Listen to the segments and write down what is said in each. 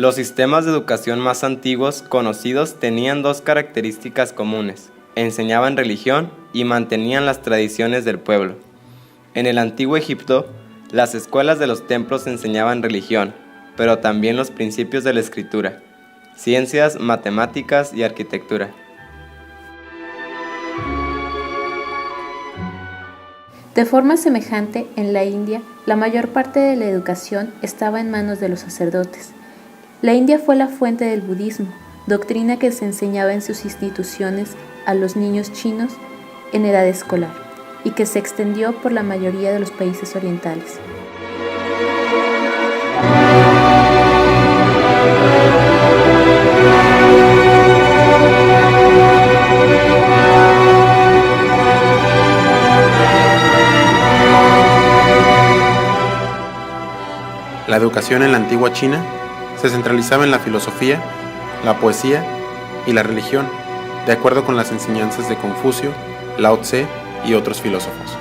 Los sistemas de educación más antiguos conocidos tenían dos características comunes: enseñaban religión y mantenían las tradiciones del pueblo. En el antiguo Egipto, las escuelas de los templos enseñaban religión, pero también los principios de la escritura, ciencias, matemáticas y arquitectura. De forma semejante, en la India, la mayor parte de la educación estaba en manos de los sacerdotes. La India fue la fuente del budismo, doctrina que se enseñaba en sus instituciones a los niños chinos en edad escolar y que se extendió por la mayoría de los países orientales. La educación en la antigua China se centralizaba en la filosofía, la poesía y la religión, de acuerdo con las enseñanzas de Confucio, Lao Tse y otros filósofos.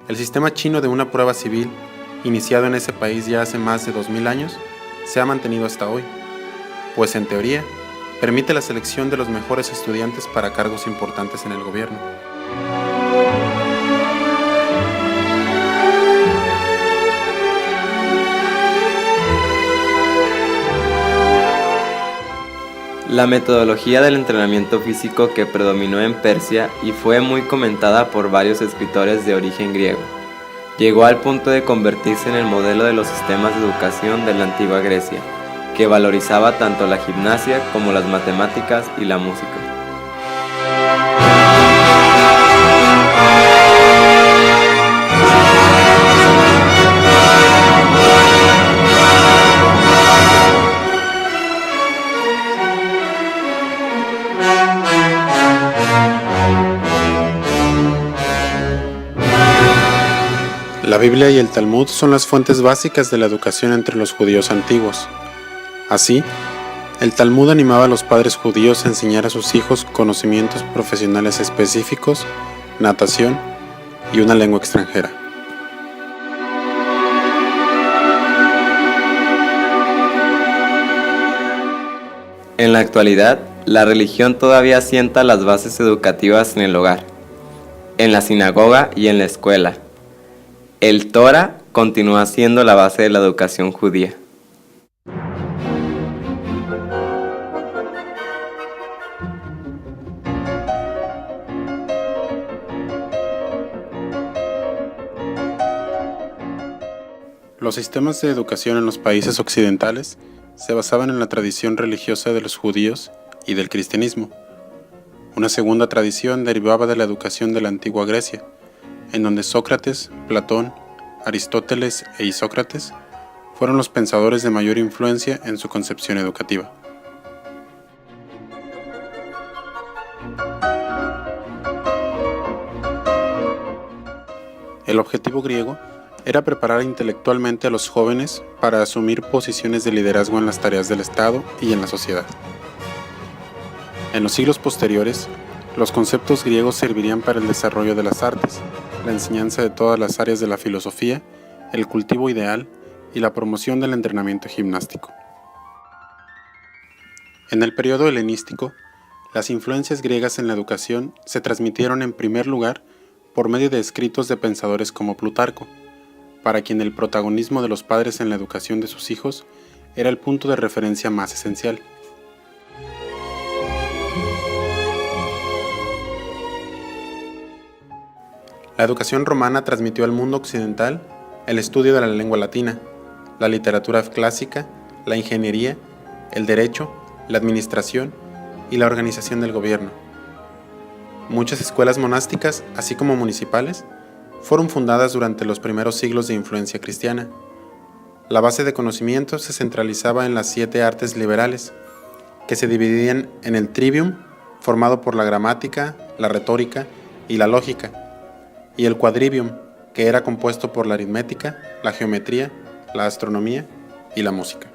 El sistema chino de una prueba civil, iniciado en ese país ya hace más de 2000 años, se ha mantenido hasta hoy, pues en teoría permite la selección de los mejores estudiantes para cargos importantes en el gobierno. La metodología del entrenamiento físico que predominó en Persia y fue muy comentada por varios escritores de origen griego, llegó al punto de convertirse en el modelo de los sistemas de educación de la antigua Grecia, que valorizaba tanto la gimnasia como las matemáticas y la música. La Biblia y el Talmud son las fuentes básicas de la educación entre los judíos antiguos. Así, el Talmud animaba a los padres judíos a enseñar a sus hijos conocimientos profesionales específicos, natación y una lengua extranjera. En la actualidad, la religión todavía asienta las bases educativas en el hogar, en la sinagoga y en la escuela. El Torá continúa siendo la base de la educación judía. Los sistemas de educación en los países occidentales se basaban en la tradición religiosa de los judíos y del cristianismo. Una segunda tradición derivaba de la educación de la antigua Grecia, en donde Sócrates, Platón, Aristóteles e Isócrates fueron los pensadores de mayor influencia en su concepción educativa. El objetivo griego era preparar intelectualmente a los jóvenes para asumir posiciones de liderazgo en las tareas del Estado y en la sociedad. En los siglos posteriores, los conceptos griegos servirían para el desarrollo de las artes, la enseñanza de todas las áreas de la filosofía, el cultivo ideal y la promoción del entrenamiento gimnástico. En el periodo helenístico, las influencias griegas en la educación se transmitieron en primer lugar por medio de escritos de pensadores como Plutarco, para quien el protagonismo de los padres en la educación de sus hijos era el punto de referencia más esencial. La educación romana transmitió al mundo occidental el estudio de la lengua latina, la literatura clásica, la ingeniería, el derecho, la administración y la organización del gobierno. Muchas escuelas monásticas, así como municipales, fueron fundadas durante los primeros siglos de influencia cristiana. La base de conocimiento se centralizaba en las 7 artes liberales, que se dividían en el trivium, formado por la gramática, la retórica y la lógica, y el quadrivium, que era compuesto por la aritmética, la geometría, la astronomía y la música.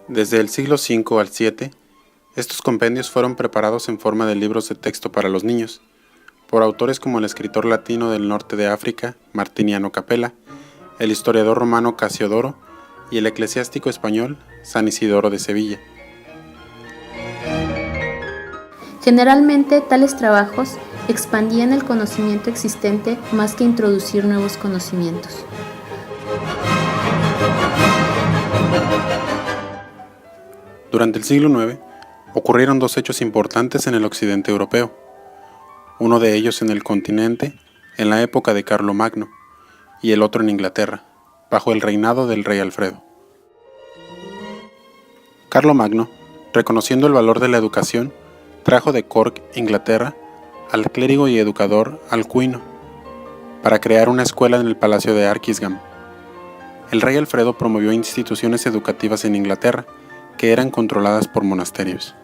Desde el siglo V al VII, Estos compendios fueron preparados en forma de libros de texto para los niños, por autores como el escritor latino del norte de África, Martiniano Capella, el historiador romano Casiodoro y el eclesiástico español San Isidoro de Sevilla. Generalmente, tales trabajos expandían el conocimiento existente más que introducir nuevos conocimientos. Durante el siglo IX, ocurrieron dos hechos importantes en el occidente europeo. Uno de ellos en el continente, en la época de Carlomagno, y el otro en Inglaterra, bajo el reinado del rey Alfredo. Carlomagno, reconociendo el valor de la educación, trajo de Cork, Inglaterra, al clérigo y educador Alcuino, para crear una escuela en el palacio de Arcisgam. El rey Alfredo promovió instituciones educativas en Inglaterra, que eran controladas por monasterios.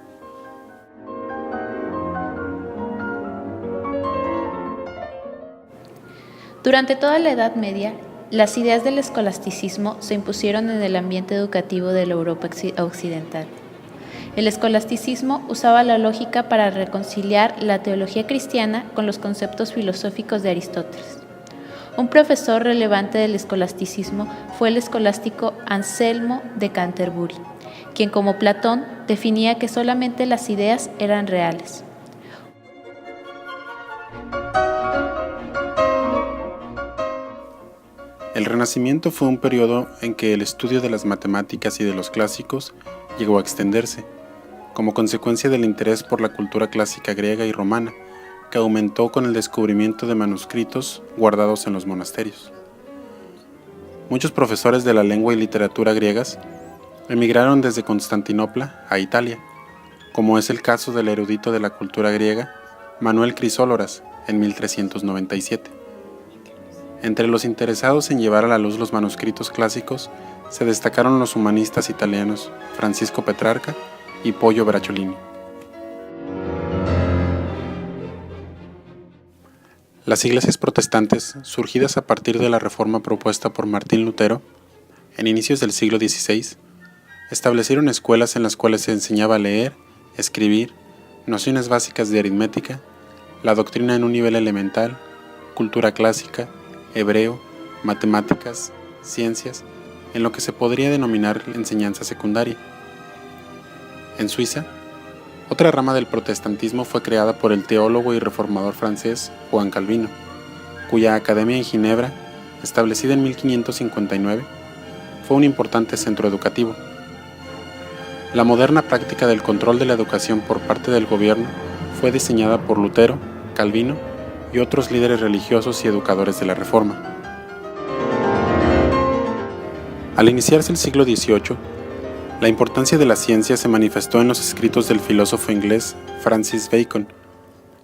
Durante toda la Edad Media, las ideas del escolasticismo se impusieron en el ambiente educativo de la Europa occidental. El escolasticismo usaba la lógica para reconciliar la teología cristiana con los conceptos filosóficos de Aristóteles. Un profesor relevante del escolasticismo fue el escolástico Anselmo de Canterbury, quien como Platón definía que solamente las ideas eran reales. El Renacimiento fue un periodo en que el estudio de las matemáticas y de los clásicos llegó a extenderse, como consecuencia del interés por la cultura clásica griega y romana, que aumentó con el descubrimiento de manuscritos guardados en los monasterios. Muchos profesores de la lengua y literatura griegas emigraron desde Constantinopla a Italia, como es el caso del erudito de la cultura griega Manuel Crisóloras en 1397. Entre los interesados en llevar a la luz los manuscritos clásicos se destacaron los humanistas italianos Francisco Petrarca y Pollo Bracciolini. Las iglesias protestantes, surgidas a partir de la reforma propuesta por Martín Lutero, en inicios del siglo XVI, establecieron escuelas en las cuales se enseñaba a leer, escribir, nociones básicas de aritmética, la doctrina en un nivel elemental, cultura clásica, hebreo, matemáticas, ciencias, en lo que se podría denominar enseñanza secundaria. En Suiza, otra rama del protestantismo fue creada por el teólogo y reformador francés Juan Calvino, cuya academia en Ginebra, establecida en 1559, fue un importante centro educativo. La moderna práctica del control de la educación por parte del gobierno fue diseñada por Lutero, Calvino y otros líderes religiosos y educadores de la Reforma. Al iniciarse el siglo XVIII, la importancia de la ciencia se manifestó en los escritos del filósofo inglés Francis Bacon,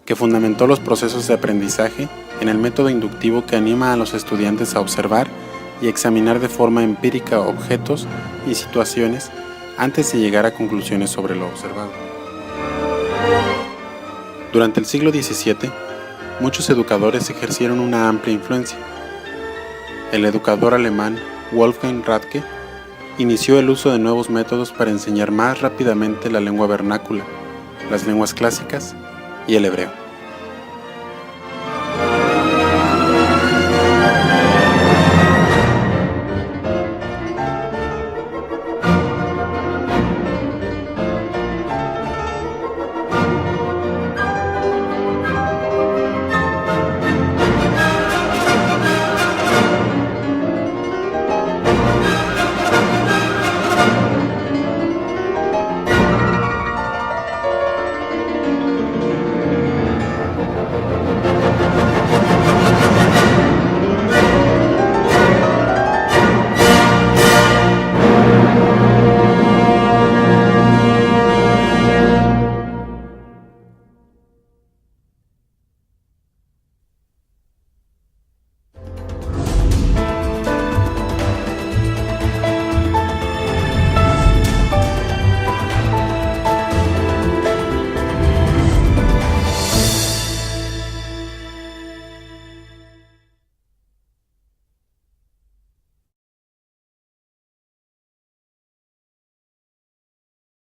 que fundamentó los procesos de aprendizaje en el método inductivo que anima a los estudiantes a observar y examinar de forma empírica objetos y situaciones antes de llegar a conclusiones sobre lo observado. Durante el siglo XVII, muchos educadores ejercieron una amplia influencia. El educador alemán Wolfgang Ratke inició el uso de nuevos métodos para enseñar más rápidamente la lengua vernácula, las lenguas clásicas y el hebreo.